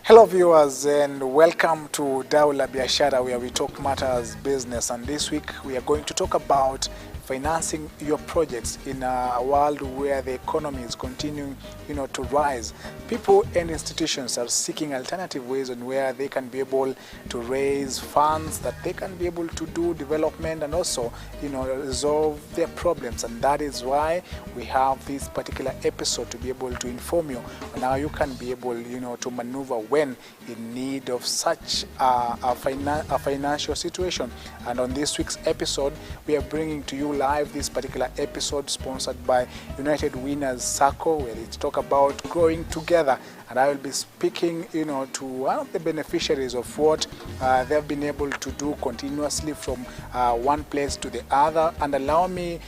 Hello viewers, and welcome to biashara, where we talk matters business. And this week we are going to talk about financing your projects in a world where the economy is continuing to rise. People and institutions are seeking alternative ways on where they can be able to raise funds that they can be able to do development and also resolve their problems. And that is why we have this particular episode, to be able to inform you on how you can be able to maneuver when in need of such a financial situation. And on this week's episode, we are bringing to you live this particular episode sponsored by Winners Sacco, where they talk about growing together. And I will be speaking to one of the beneficiaries of what they've been able to do continuously from one place to the other. And allow me,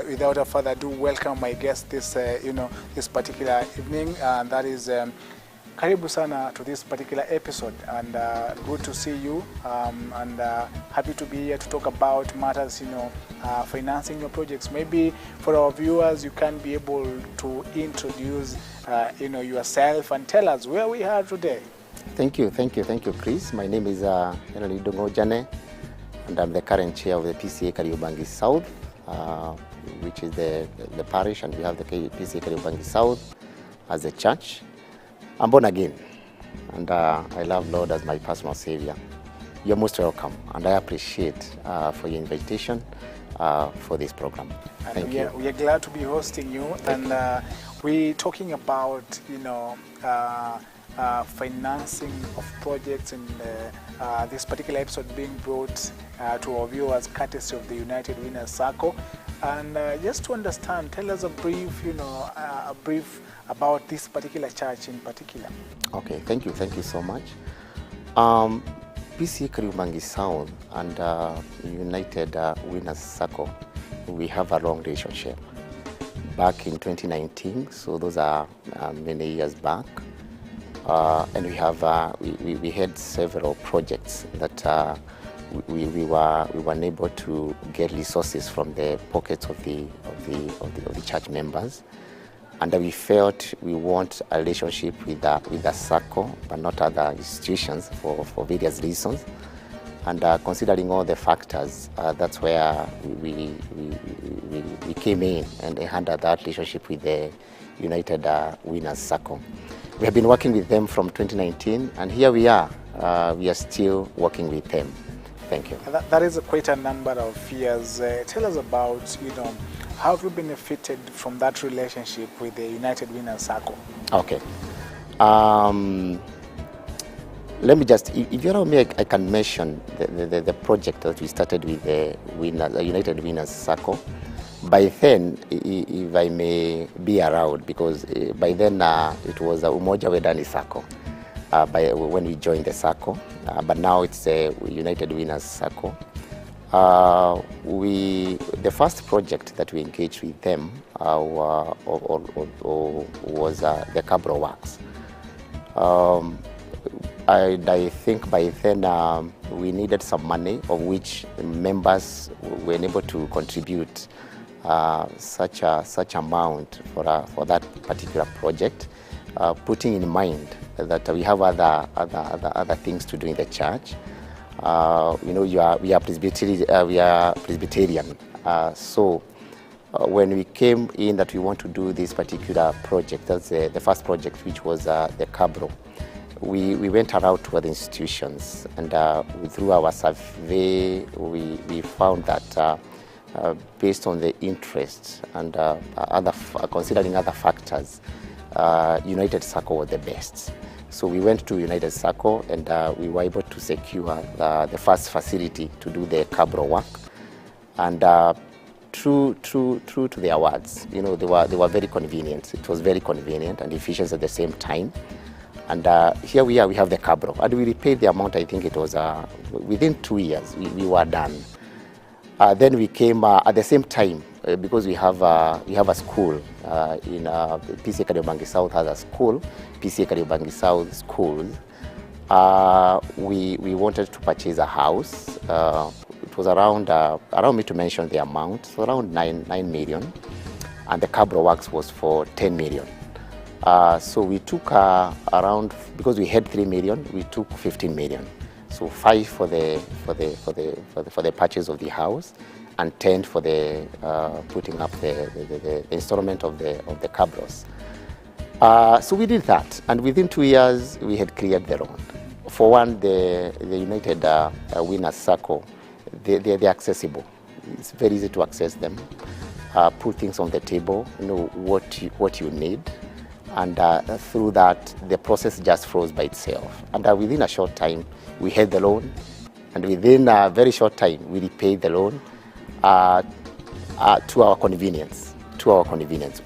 without a further ado, welcome my guest this this particular evening, and that is karibu sana to this particular episode, and good to see you, and happy to be here to talk about matters financing your projects. Maybe for our viewers, you can be able to introduce yourself and tell us where we are today. Thank you, Chris. My name is Henry Jane, and I'm the current chair of the PCA Kariobangi South, which is the parish, and we have the PCA Kariobangi South as a church. I'm born again, and I love Lord as my personal savior. You're most welcome, and I appreciate for your invitation for this program. Thank you. We are glad to be hosting you, and we're talking about financing of projects, and this particular episode being brought to our viewers courtesy of the Winners Sacco. And just to understand, tell us a brief, about this particular church in particular. Okay, thank you so much. PCA Kariobangi South and Winners Sacco, we have a long relationship. Back in 2019, so those are many years back, and we have we had several projects that we were unable to get resources from the pockets of the church members, and we felt we want a relationship with the Sacco, but not other institutions for various reasons. And considering all the factors, that's where we came in and had that relationship with the Winners Sacco. We have been working with them from 2019, and here we are. We are still working with them. Thank you. That is quite a number of years. Tell us about, how have you benefited from that relationship with the Winners Sacco? Okay. Let me just, if you allow me, I can mention the project that we started with the Winners Sacco. By then, if I may be around, because by then it was a Umoja Wedani Sacco. When we joined the Sacco, but now it's a Winners Sacco. The first project that we engaged with them was the Cabro Works. I think by then we needed some money, of which members were able to contribute such amount for that particular project, putting in mind that we have other things to do in the church. We are Presbyterian. So when we came in that we want to do this particular project, that's the first project, which was the Cabro. We went around to other institutions, and through our survey, we found that based on the interest and considering other factors, United Sacco was the best. So we went to United Sacco, and we were able to secure the first facility to do the Cabro work. And true to their words, they were very convenient. It was very convenient and efficient at the same time. And here we are, we have the Cabro. And we repaid the amount, I think it was within 2 years, we were done. Then we came at the same time because we have a school in PCA Kariobangi South has a school, PCA Kariobangi South schools. We wanted to purchase a house. It was around me to mention the amount, so around 9 million, and the Cabro works was for 10 million. So we took around, because we had 3 million, we took 15 million. So 5 for the purchase of the house, and 10 for the putting up the installment of the Cabros. So we did that, and within 2 years we had cleared the loan. For one, the United Winners Sacco, they're accessible. It's very easy to access them. Put things on the table, know what you need, and through that the process just flows by itself. And within a short time we had the loan, and within a very short time we repaid the loan to our convenience.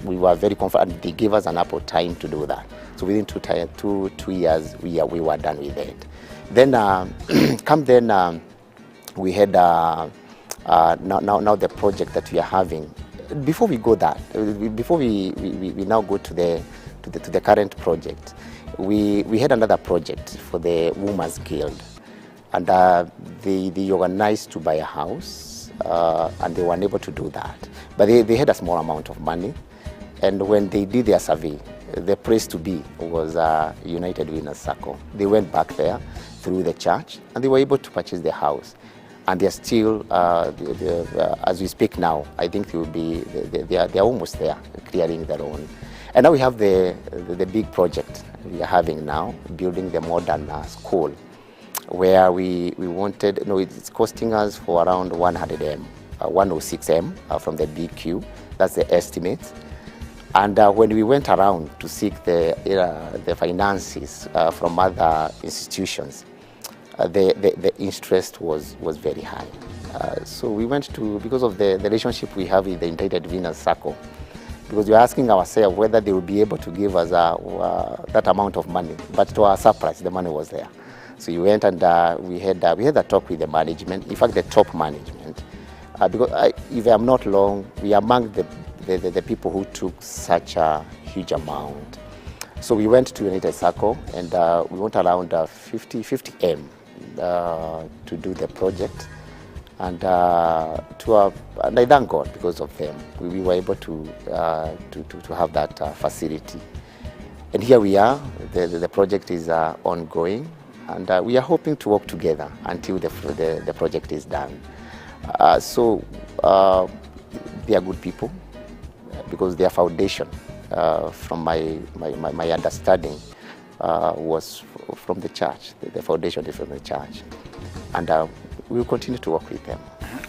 We were very confident, and they gave us an ample time to do that. So within 2 years we were done with it. Then we had now the project that we are having. Before we go that, before we now go to the current project, we had another project for the Women's Guild, and they organized to buy a house, and they were unable to do that. But they had a small amount of money, and when they did their survey, the place to be was United Winners Sacco. They went back there through the church, and they were able to purchase the house. And they're still, as we speak now, I think they're almost there, clearing their own. And now we have the big project we are having now, building the modern school, where we wanted, it's costing us for around 100M, 106M from the BQ, that's the estimate. And when we went around to seek the finances from other institutions, the interest was very high. So we went to, because of the relationship we have with the United Winners Sacco, because we were asking ourselves whether they would be able to give us that amount of money. But to our surprise, the money was there. So we went and we had a talk with the management, in fact the top management, because if I'm not wrong, we are among the people who took such a huge amount. So we went to United Sacco, and we went around 50M to do the project, and I thank God because of them. We were able to have that facility, and here we are. The project is ongoing, and we are hoping to work together until the project is done. So they are good people, because their foundation, from my understanding, was from the church. The foundation is from the church, and we will continue to work with them.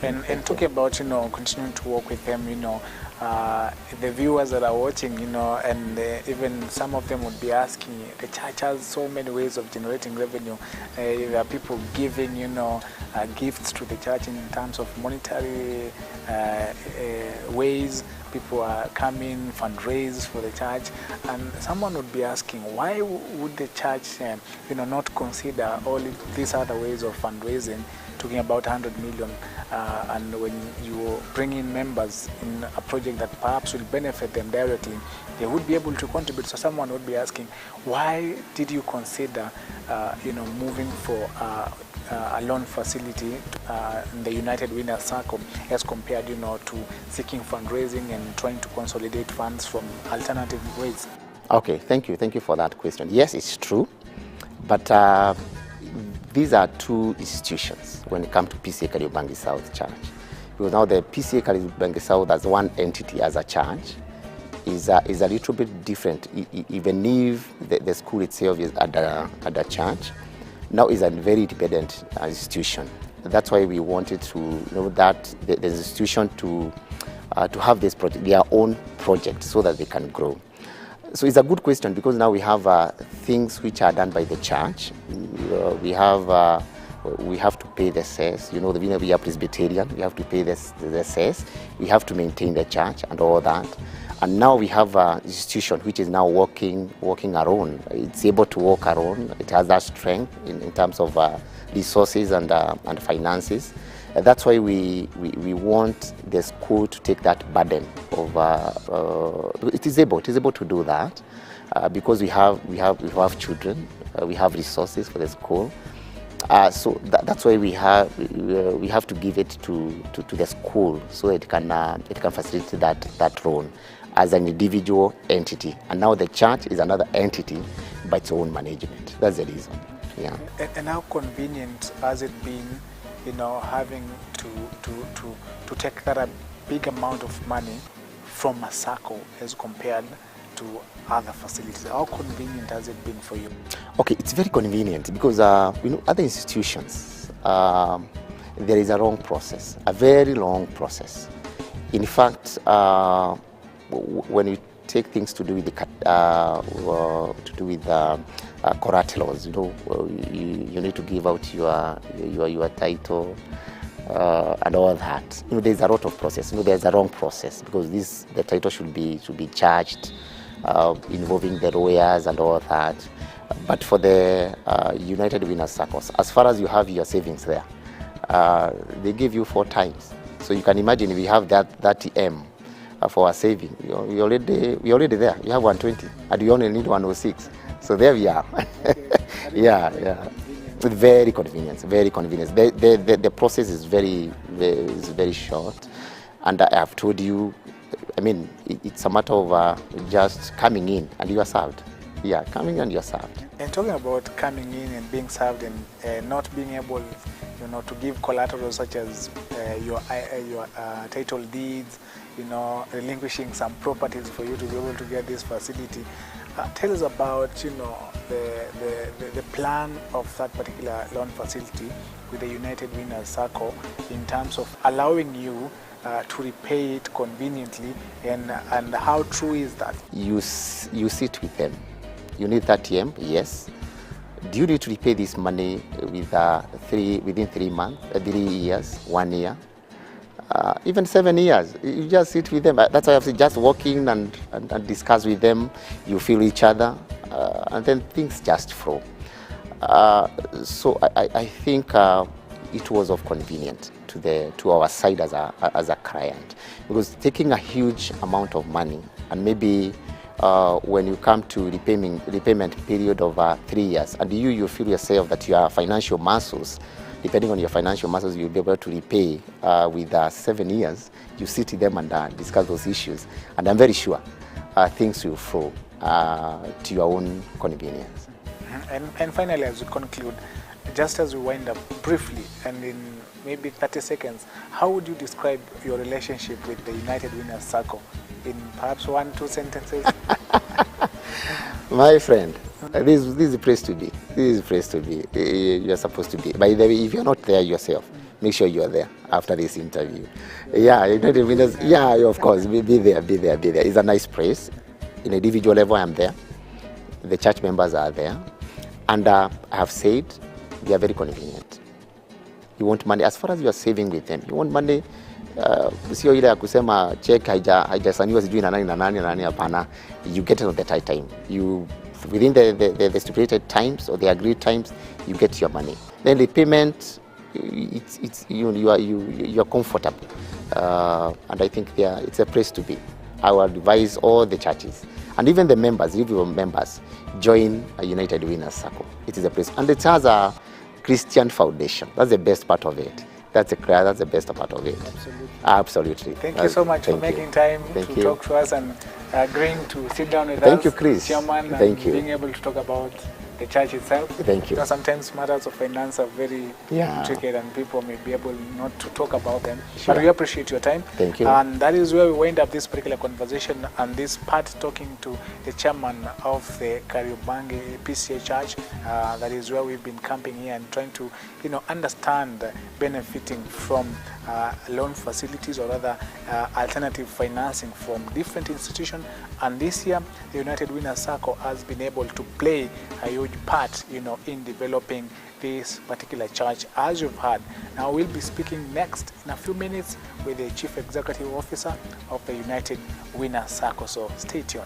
And talking about continuing to work with them, the viewers that are watching, and even some of them would be asking, the church has so many ways of generating revenue. There are people giving gifts to the church in terms of monetary ways. People are coming, fundraise for the church, and someone would be asking, why would the church not consider all these other ways of fundraising, talking about 100 million, and when you bring in members in a project that perhaps will benefit them directly, they would be able to contribute. So someone would be asking, why did you consider moving for a loan facility in the United Winners Sacco as compared to seeking fundraising and trying to consolidate funds from alternative ways? Okay, thank you for that question. Yes, it's true, but these are two institutions when it comes to PCA Kariobangi South Church. Because now the PCA Kariobangi South as one entity, as a church, is a little bit different. Even if the school itself is at the church, now is a very independent institution. That's why we wanted to know that the institution to have this project, their own project, so that they can grow. So it's a good question, because now we have things which are done by the church. We have to pay the cess. We are Presbyterian. We have to pay the cess. We have to maintain the church and all that. And now we have an institution which is now working alone. It's able to work alone. It has that strength in terms of resources and finances. That's why we want the school to take that burden of, it is able to do that, because we have children, we have resources for the school. So that's why we have to give it to the school, so it can facilitate that role as an individual entity. And now the church is another entity by its own management. That's the reason. Yeah. And how convenient has it been, having to take that a big amount of money from a SACCO as compared to other facilities? How convenient has it been for you? Okay, it's very convenient because other institutions, there is a long process, a very long process. In fact, when you take things to do with collaterals, you need to give out your title and all that. There's a lot of process. There's a long process because the title should be charged, involving the lawyers and all that. But for the United Winners Sacco, as far as you have your savings there, they give you 4 times. So you can imagine if we have that M for our saving, we're already there. You have 120 and you only need 106. So there we are. Yeah. Very convenient, very convenient. The process is very short, and I have told you, it's a matter of just coming in and you are served. Yeah, coming in and you are served. And talking about coming in and being served and not being able, to give collateral such as your title deeds, relinquishing some properties for you to be able to get this facility. Tell us about, the plan of that particular loan facility with the United Winners Sacco in terms of allowing you to repay it conveniently, and how true is that? You sit with them. You need that M, yes. Do you need to repay this money within 3 months, 3 years, 1 year, even 7 years? You just sit with them. That's why I have to just walk in and discuss with them. You feel each other, and then things just flow. So I think it was of convenience to our side as a client, because taking a huge amount of money and maybe when you come to repayment period of 3 years, and you feel yourself that your financial muscles, depending on your financial muscles, you'll be able to repay with 7 years. You sit with them and discuss those issues, and I'm very sure things will flow to your own convenience. And finally, as we conclude, just as we wind up briefly and in maybe 30 seconds, how would you describe your relationship with the United Winners Sacco in perhaps 1-2 sentences? My friend, this is a place to be. This is a place to be. You're supposed to be. By the way, if you're not there yourself, make sure you're there after this interview. Yeah, United Winners. Yeah, of course. Be there. It's a nice place. In individual level, I'm there. The church members are there, and I have said they are very convenient. You want money as far as you are saving with them. You want money. Sio ile ya kusema check haijasaniwa sijui na nani hapana. You get it on the tight time. You within the stipulated times or the agreed times, you get your money. Then the payment, you are comfortable, and I think it's a place to be. I will advise all the churches and even the members, individual members, join a United Winners Sacco. It is a place, and it has a Christian foundation. That's the best part of it. That's the best part of it. Absolutely. Thank you so much for making time to talk to us and agreeing to sit down with us. Thank you, Chris. Chairman, Thank you. Being able to talk about the church itself. Thank you. Because sometimes matters of finance are very intricate and people may be able not to talk about them. Sure. But we appreciate your time. Thank you. And that is where we wind up this particular conversation and this part talking to the chairman of the Kariobangi PCA Church. That is where we've been camping here and trying to, understand benefiting from loan facilities or other alternative financing from different institutions. And this year, the United Winners Sacco has been able to play a huge part, in developing this particular church, as you've heard. Now we'll be speaking next in a few minutes with the Chief Executive Officer of the United Winners Sacco. So stay tuned.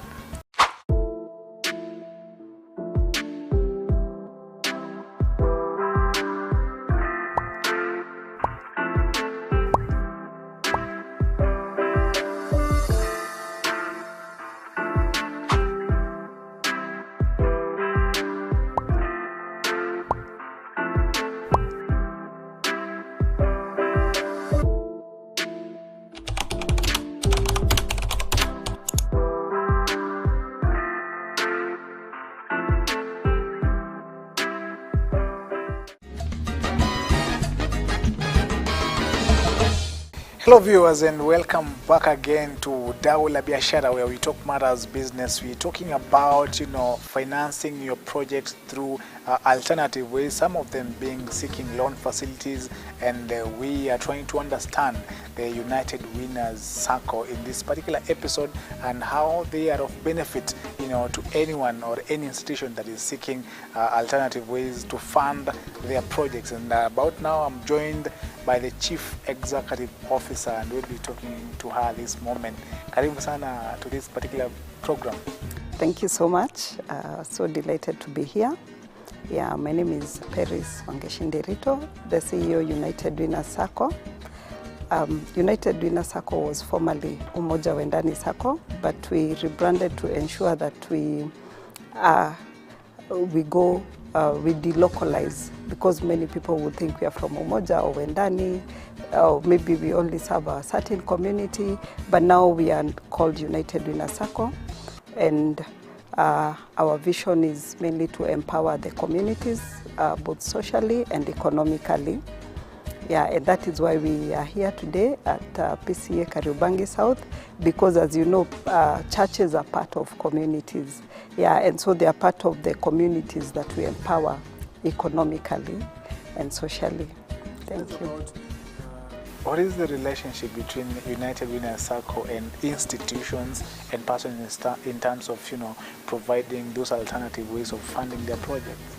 Hello viewers, and welcome back again to Daula Biashara, where we talk matters business. We're talking about, financing your projects through alternative ways, some of them being seeking loan facilities, and we are trying to understand the United Winners Sacco in this particular episode and how they are of benefit, to anyone or any institution that is seeking alternative ways to fund their projects. And about now, I'm joined by the Chief Executive Officer, and we'll be talking to her this moment. Karibu sana to this particular program. Thank you so much. So delighted to be here. Yeah, my name is Peris Wangeshindirito, the CEO United Winners Sacco. United Winners Sacco was formerly Umoja Wendani Sacco, but we rebranded to ensure that we delocalize, because many people would think we are from Umoja or Wendani, or maybe we only serve a certain community, but now we are called United Winners Sacco, and our vision is mainly to empower the communities, both socially and economically. Yeah, and that is why we are here today at PCA Kariobangi South, because as you know, churches are part of communities. Yeah, and so they are part of the communities that we empower economically and socially. Thank you. What is the relationship between United Winners Sacco and institutions and persons in terms of, providing those alternative ways of funding their projects?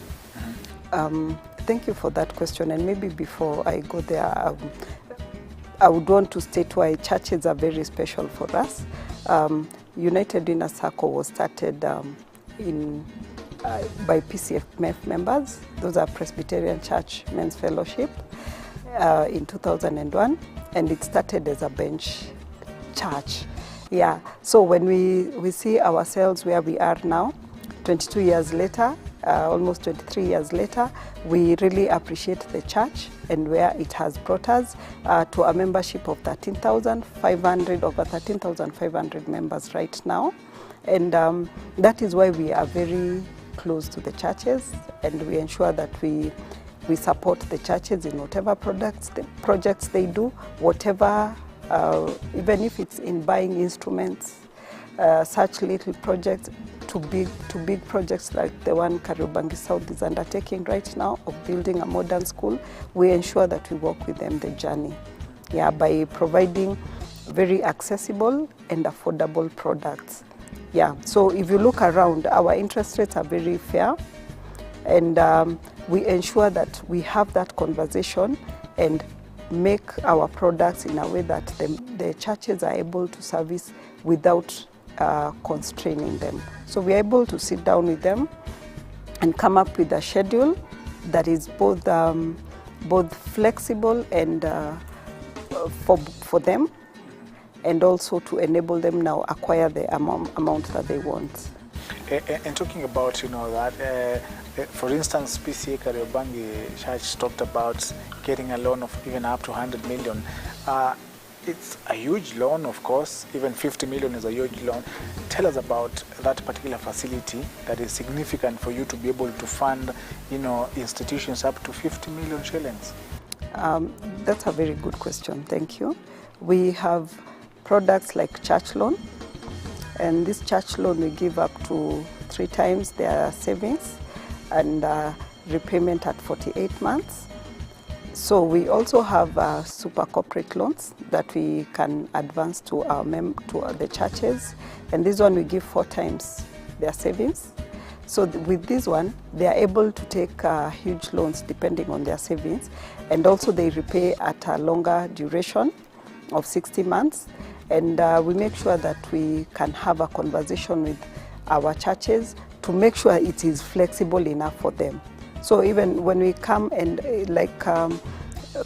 Thank you for that question. And maybe before I go there, I would want to state why churches are very special for us. United Winners Sacco was started by PCFMF members. Those are Presbyterian Church Men's Fellowship in 2001, and it started as a bench church. Yeah, so when we see ourselves where we are now, 22 years later, almost 23 years later, we really appreciate the church and where it has brought us to a membership of 13,500, over 13,500 members right now. And that is why we are very close to the churches, and we ensure that we support the churches in whatever projects they do, whatever, even if it's in buying instruments, such little projects, to big projects like the one Kariobangi South is undertaking right now of building a modern school. We ensure that we walk with them the journey, by providing very accessible and affordable products. Yeah, so if you look around, our interest rates are very fair, and we ensure that we have that conversation and make our products in a way that the churches are able to service without constraining them. So we are able to sit down with them and come up with a schedule that is both flexible and for them, and also to enable them now acquire the amount that they want. And talking about that, for instance, PCA Kariobangi Church talked about getting a loan of even up to 100 million. It's a huge loan, of course. Even 50 million is a huge loan. Tell us about that particular facility that is significant for you to be able to fund, institutions up to 50 million shillings. That's a very good question. Thank you. We have products like church loan, and this church loan we give up to 3 times their savings and repayment at 48 months. So we also have super corporate loans that we can advance to the churches, and this one we give 4 times their savings. So with this one, they are able to take huge loans depending on their savings, and also they repay at a longer duration of 60 months. And we make sure that we can have a conversation with our churches to make sure it is flexible enough for them. So even when we come and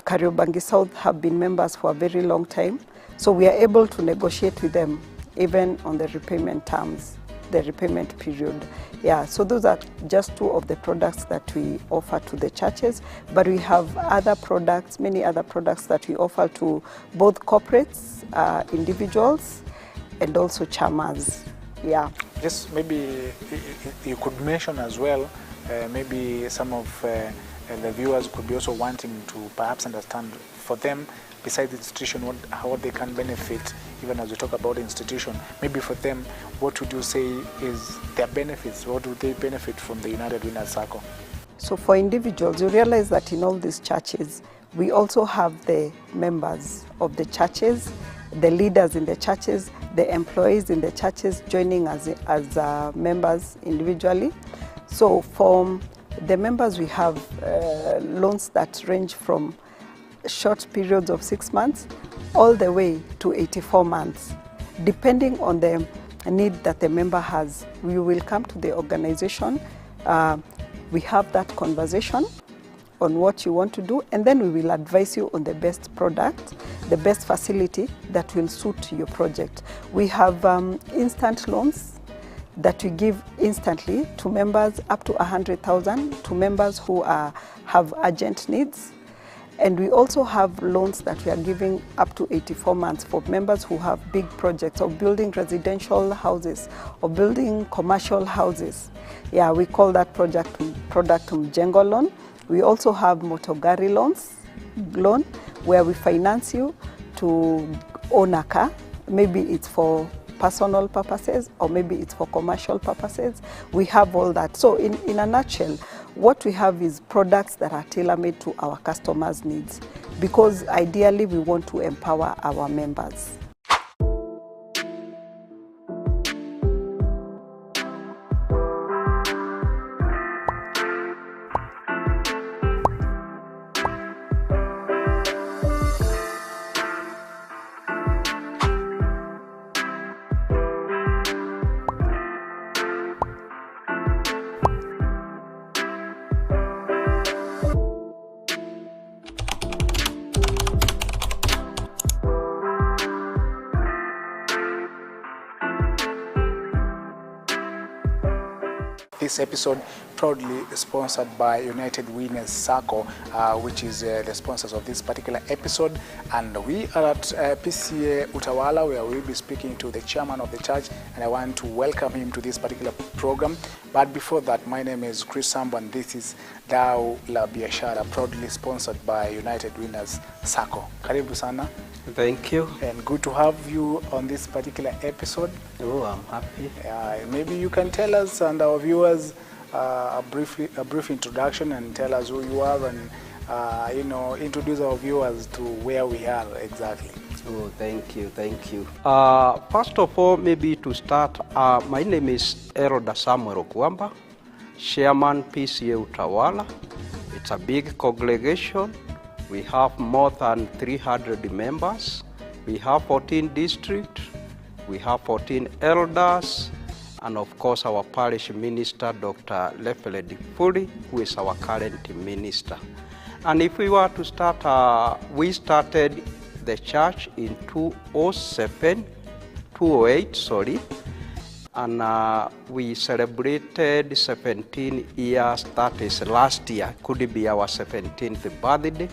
Kariobangi South have been members for a very long time, so we are able to negotiate with them even on the repayment terms, the repayment period. Yeah, so those are just 2 of the products that we offer to the churches, but we have other products, many other products that we offer to both corporates, individuals, and also chamas. Yeah. Just maybe you could mention as well, maybe some of the viewers could be also wanting to perhaps understand for them, besides the institution, how they can benefit, even as we talk about the institution, maybe for them, what would you say is their benefits? What do they benefit from the United Winners Sacco? So for individuals, you realize that in all these churches, we also have the members of the churches, the leaders in the churches, the employees in the churches joining as members individually. So for the members, we have loans that range from short periods of 6 months all the way to 84 months. Depending on the need that the member has, we will come to the organization. We have that conversation on what you want to do, and then we will advise you on the best product, the best facility that will suit your project. We have instant loans that we give instantly to members up to 100,000, to members who have urgent needs. And we also have loans that we are giving up to 84 months for members who have big projects of building residential houses or building commercial houses. Yeah, we call that product Mjengo loan. We also have Motogari loan, where we finance you to own a car. Maybe it's for personal purposes or maybe it's for commercial purposes. We have all that. So in a nutshell, what we have is products that are tailor-made to our customers' needs, because ideally we want to empower our members. This episode proudly sponsored by United Winners Sacco, which is the sponsors of this particular episode. And we are at PCA Utawala, where we'll be speaking to the chairman of the church, and I want to welcome him to this particular program. But before that, my name is Chris Sambo, and this is Daula Biashara, proudly sponsored by United Winners Sacco. Karibu sana. Thank you. And good to have you on this particular episode. Oh, I'm happy. Maybe you can tell us and our viewers a brief introduction, and tell us who you are, and introduce our viewers to where we are exactly. Oh, thank you. First of all, maybe to start, my name is Elder Samuel Okwamba, Chairman PCA Utawala. It's a big congregation. We have more than 300 members. We have 14 districts. We have 14 elders. And of course, our parish minister, Dr. Lefele Difuli, who is our current minister. And if we were to start, we started the church in 2008, and we celebrated 17 years, that is last year, could be our 17th birthday,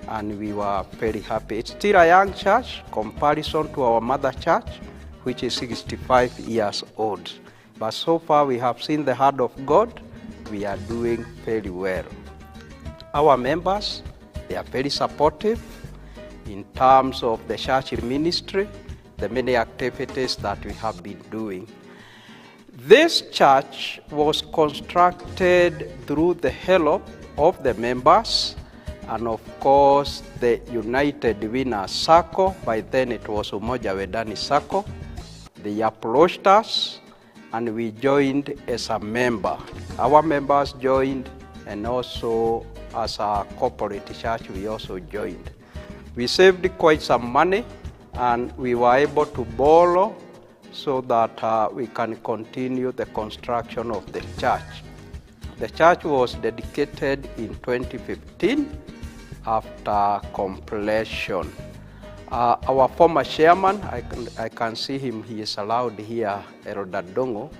and we were very happy. It's still a young church, comparison to our mother church, which is 65 years old. But so far we have seen the hand of God. We are doing very well. Our members, they are very supportive in terms of the church ministry, the many activities that we have been doing. This church was constructed through the help of the members and of course the United Winners Sacco. By then it was Umoja Wedani Sacco. They approached us and we joined as a member. Our members joined, and also as a corporate church we also joined. We saved quite some money and we were able to borrow so that we can continue the construction of the church. The church was dedicated in 2015 after completion. Our former chairman, I can see him, he is allowed here, Elder Dongo.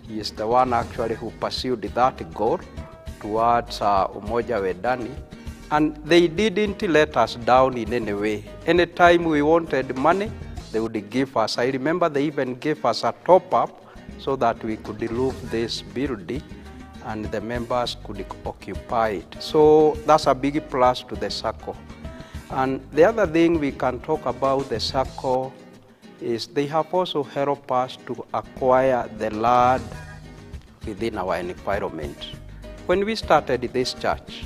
He is the one actually who pursued that goal towards Umoja Wedani. And they didn't let us down in any way. Anytime we wanted money, they would give us. I remember they even gave us a top-up so that we could roof this building. and the members could occupy it. So that's a big plus to the Sacco. And the other thing we can talk about the Sacco is they have also helped us to acquire the land within our environment. When we started this church,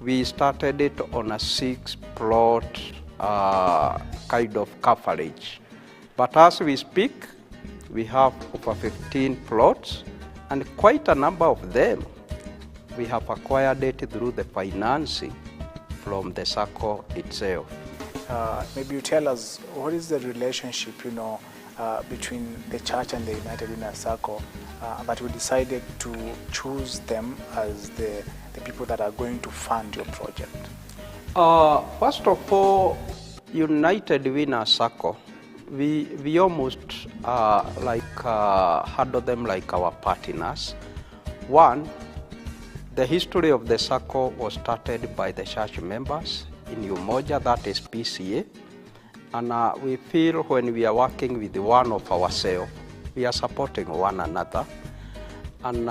we started it on a 6-plot kind of coverage. But as we speak, we have over 15 plots, and quite a number of them we have acquired it through the financing from the Sacco itself. Maybe you tell us what is the relationship, between the church and the United Winners Sacco that we decided to choose them as the people that are going to fund your project? First of all, United Winners Sacco, we almost handle them like our partners. One, the history of the Sacco was started by the church members in Umoja, that is PCA, and we feel when we are working with one of ourselves, we are supporting one another, and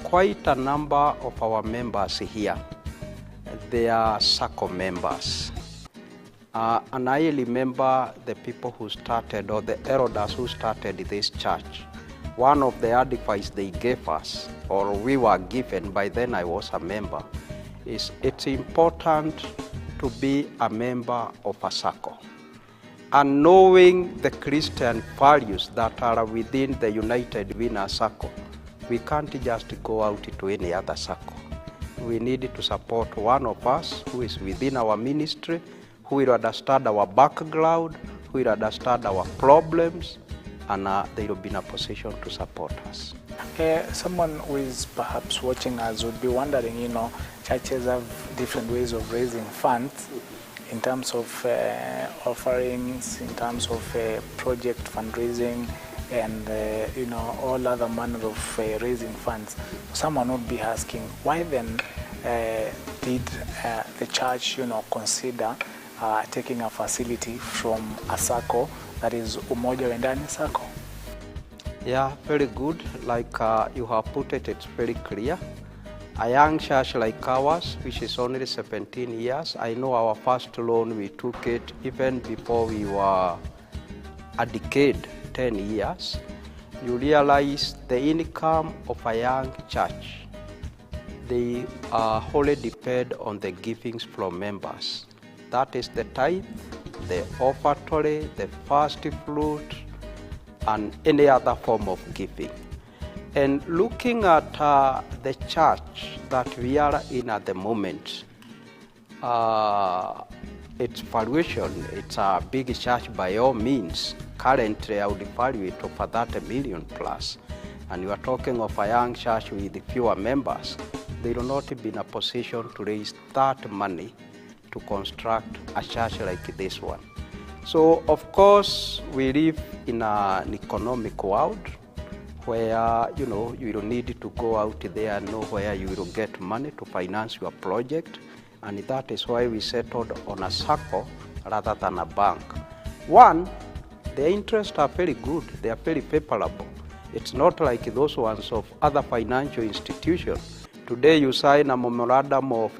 quite a number of our members here, they are Sacco members. And I remember the people who started, or the elders who started this church. One of the advice they gave us, or we were given, by then I was a member, is it's important to be a member of a Sacco. And knowing the Christian values that are within the United Winners Sacco, we can't just go out to any other Sacco. We need to support one of us who is within our ministry, who will understand our background, who will understand our problems, and they will be in a position to support us. Someone who is perhaps watching us would be wondering, churches have different ways of raising funds in terms of offerings, in terms of project fundraising, and all other manner of raising funds. Someone would be asking, why then did the church, consider taking a facility from a Sacco that is Umoja Wendani Sacco? Yeah, very good. Like you have put it, it's very clear. A young church like ours, which is only 17 years, I know our first loan, we took it even before we were a decade, 10 years. You realize the income of a young church, they wholly depend on the givings from members. That is the tithe, the offertory, the first fruit, and any other form of giving. And looking at the church that we are in at the moment, its valuation, it's a big church by all means. Currently, I would value it over 30 million plus. And you are talking of a young church with fewer members. They will not be in a position to raise that money to construct a church like this one. So, of course, we live in an economic world where, you will need to go out there and know where you will get money to finance your project. And that is why we settled on a Sacco rather than a bank. One, the interests are very good. They are very favorable. It's not like those ones of other financial institutions. Today you sign a memorandum of,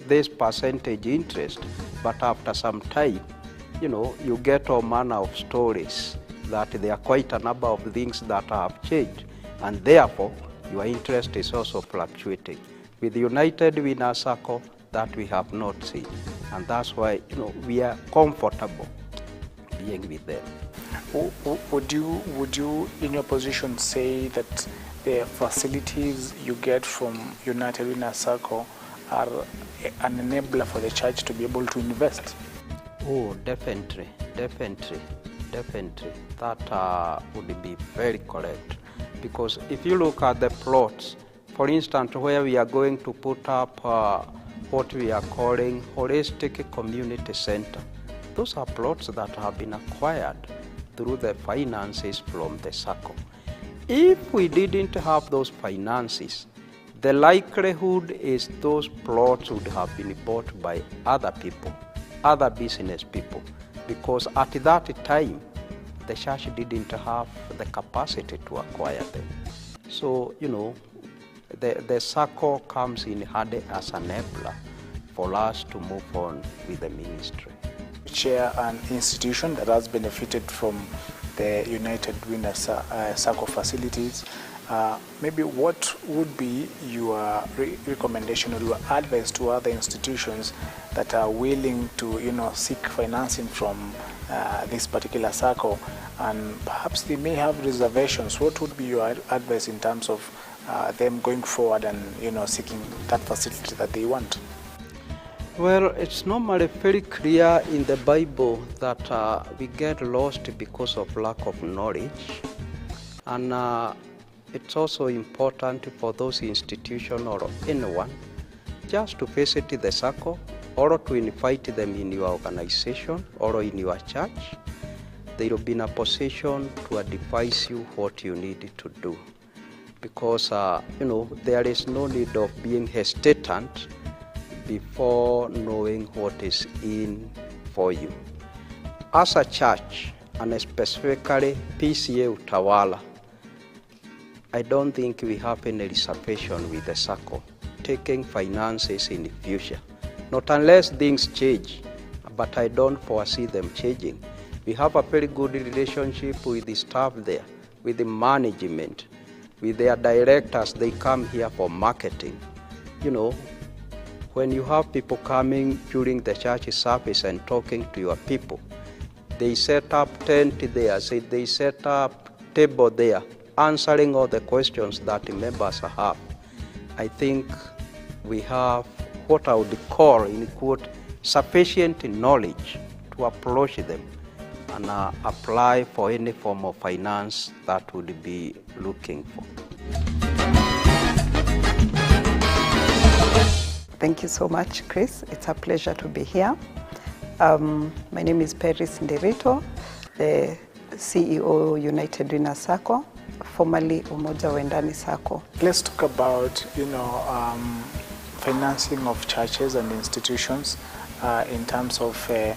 this percentage interest, but after some time, you get all manner of stories that there are quite a number of things that have changed, and therefore your interest is also fluctuating. With the United Winners Sacco, that we have not seen, and that's why we are comfortable being with them. Would you in your position say that the facilities you get from United Winners Sacco are an enabler for the church to be able to invest? Oh, definitely. That would be very correct. Because if you look at the plots, for instance, where we are going to put up what we are calling holistic community center, those are plots that have been acquired through the finances from the Sacco. If we didn't have those finances, the likelihood is those plots would have been bought by other people, other business people, because at that time, the church didn't have the capacity to acquire them. So, The Sacco comes in handy as an enabler for us to move on with the ministry. Chair an institution that has benefited from the United Winners Sacco facilities. Maybe what would be your recommendation or your advice to other institutions that are willing to, seek financing from this particular Sacco, and perhaps they may have reservations? What would be your advice in terms of them going forward and, seeking that facility that they want? Well, it's normally very clear in the Bible that we get lost because of lack of knowledge, and it's also important for those institutions or anyone just to visit the Sacco or to invite them in your organization or in your church. They will be in a position to advise you what you need to do, because there is no need of being hesitant before knowing what is in for you. As a church, and specifically PCA Utawala, I don't think we have any reservation with the Sacco taking finances in the future. Not unless things change, but I don't foresee them changing. We have a very good relationship with the staff there, with the management, with their directors. They come here for marketing. When you have people coming during the church service and talking to your people, they set up tent there, they set up table there, answering all the questions that the members have. I think we have what I would call, in quote, sufficient knowledge to approach them and apply for any form of finance that would be looking for. Thank you so much, Chris. It's a pleasure to be here. My name is Peris Ndirito, the CEO United Winners Sacco, formerly Umoja Wendani Sacco. Let's talk about, financing of churches and institutions in terms of the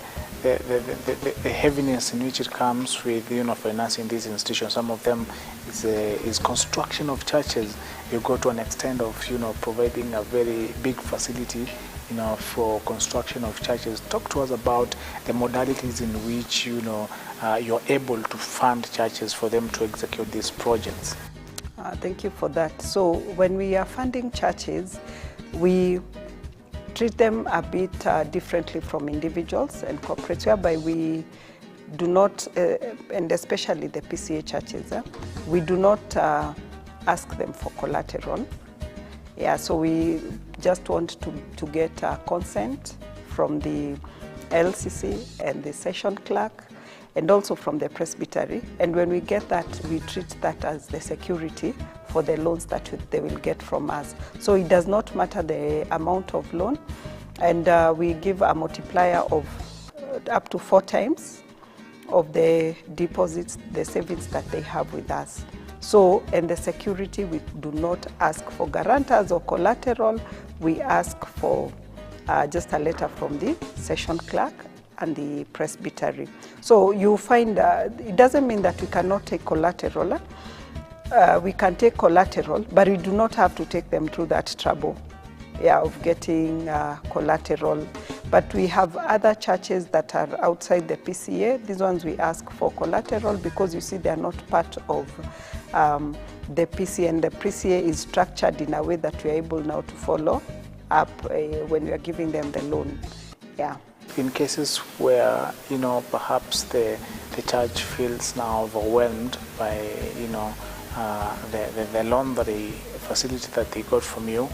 heaviness in which it comes with, financing these institutions. Some of them is construction of churches. You go to an extent of, providing a very big facility, for construction of churches. Talk to us about the modalities in which, you're able to fund churches for them to execute these projects. Thank you for that. So when we are funding churches, we treat them a bit differently from individuals and corporates, whereby we do not, and especially the PCA churches, we do not ask them for collateral. Yeah, so we just want to get consent from the LCC and the session clerk, and also from the presbytery. And when we get that, we treat that as the security for the loans that they will get from us. So it does not matter the amount of loan, and we give a multiplier of up to 4 times of the deposits, the savings that they have with us. So, and the security, we do not ask for guarantors or collateral. We ask for just a letter from the session clerk and the presbytery. So you find it doesn't mean that we cannot take collateral. We can take collateral, but we do not have to take them through that trouble, of getting collateral. But we have other churches that are outside the PCA. These ones we ask for collateral because, you see, they are not part of the PCA, and the PCA is structured in a way that we are able now to follow up when we are giving them the loan. Yeah. In cases where, perhaps the church feels now overwhelmed by, the laundry facility that they got from you,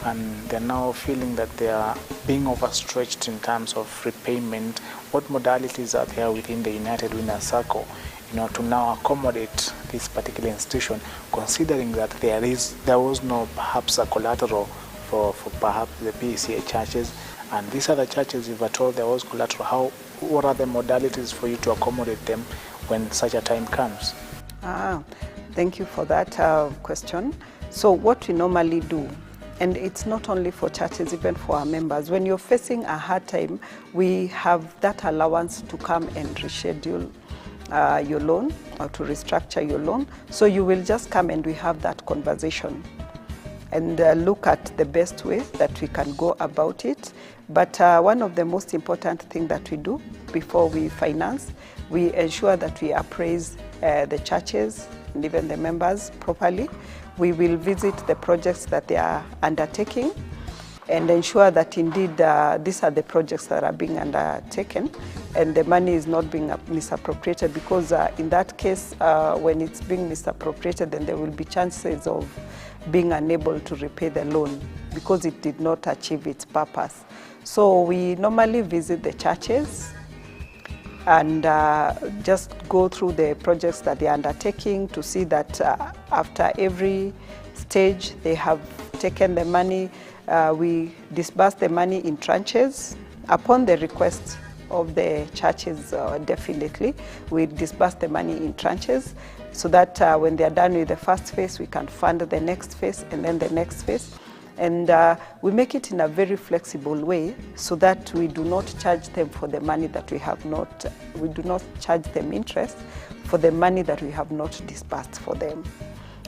and they're now feeling that they are being overstretched in terms of repayment, what modalities are there within the United Winners Sacco, to now accommodate this particular institution, considering that there was no perhaps a collateral for perhaps the PCA churches, and these other churches, if at all there was collateral, what are the modalities for you to accommodate them when such a time comes? Thank you for that question. So what we normally do, and it's not only for churches, even for our members, when you're facing a hard time, we have that allowance to come and reschedule your loan or to restructure your loan. So you will just come and we have that conversation. and look at the best way that we can go about it. But one of the most important things that we do before we finance, we ensure that we appraise the churches and even the members properly. We will visit the projects that they are undertaking and ensure that indeed these are the projects that are being undertaken and the money is not being misappropriated, because in that case, when it's being misappropriated, then there will be chances of being unable to repay the loan because it did not achieve its purpose. So we normally visit the churches and just go through the projects that they are undertaking to see that after every stage they have taken the money. We disburse the money in tranches upon the request of the churches. Definitely we disburse the money in tranches so that when they are done with the first phase, we can fund the next phase and then the next phase. And we make it in a very flexible way so that we do not charge them for the money that we have not, we do not charge them interest for the money that we have not disbursed for them.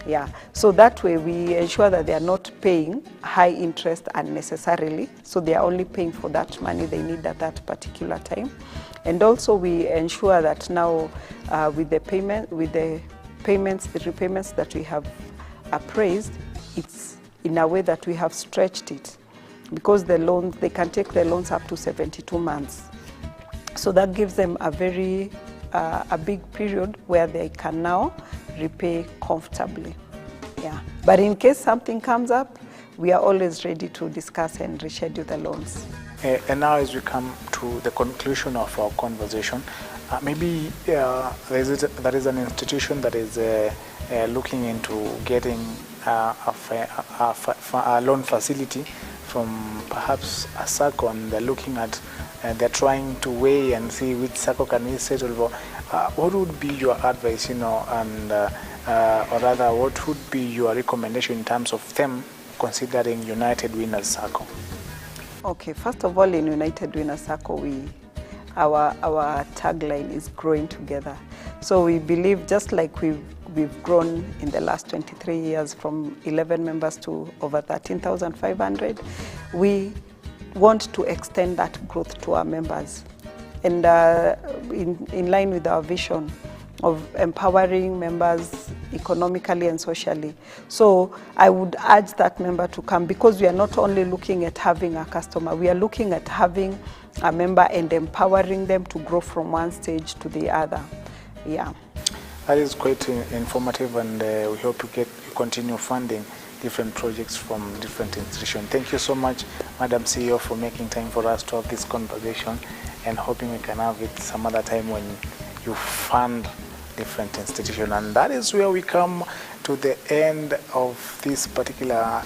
Yeah, so that way we ensure that they are not paying high interest unnecessarily, so they are only paying for that money they need at that particular time. And also we ensure that now with the repayments that we have appraised, it's in a way that we have stretched it, because the loans, they can take the loans up to 72 months. So that gives them a very a big period where they can now repay comfortably. Yeah. But in case something comes up, we are always ready to discuss and reschedule the loans. And now as we come to the conclusion of our conversation, maybe there is an institution that is looking into getting a loan facility from perhaps a Sacco, and they're looking at, they're trying to weigh and see which Sacco can we settle for. What would be your advice, and or rather, what would be your recommendation in terms of them considering United Winners Sacco? Okay, first of all, in United Winners Sacco, our tagline is growing together. So we believe, just like we've grown in the last 23 years from 11 members to over 13,500, we want to extend that growth to our members. And in line with our vision of empowering members economically and socially. So I would urge that member to come, because we are not only looking at having a customer, we are looking at having a member and empowering them to grow from one stage to the other. Yeah. That is quite informative, and we hope you continue funding different projects from different institutions. Thank you so much, Madam CEO, for making time for us to have this conversation, and hoping we can have it some other time when you fund different institutions. And that is where we come to the end of this particular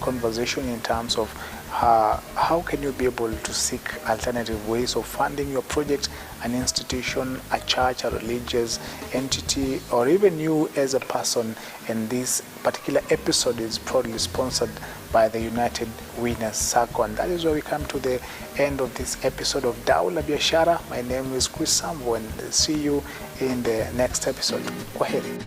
conversation in terms of how can you be able to seek alternative ways of funding your project, an institution, a church, a religious entity, or even you as a person. And this particular episode is proudly sponsored by the United Winners Sacco. And that is where we come to the end of this episode of Daula Biashara. My name is Chris Sambo, and see you in the next episode. Kwaheri.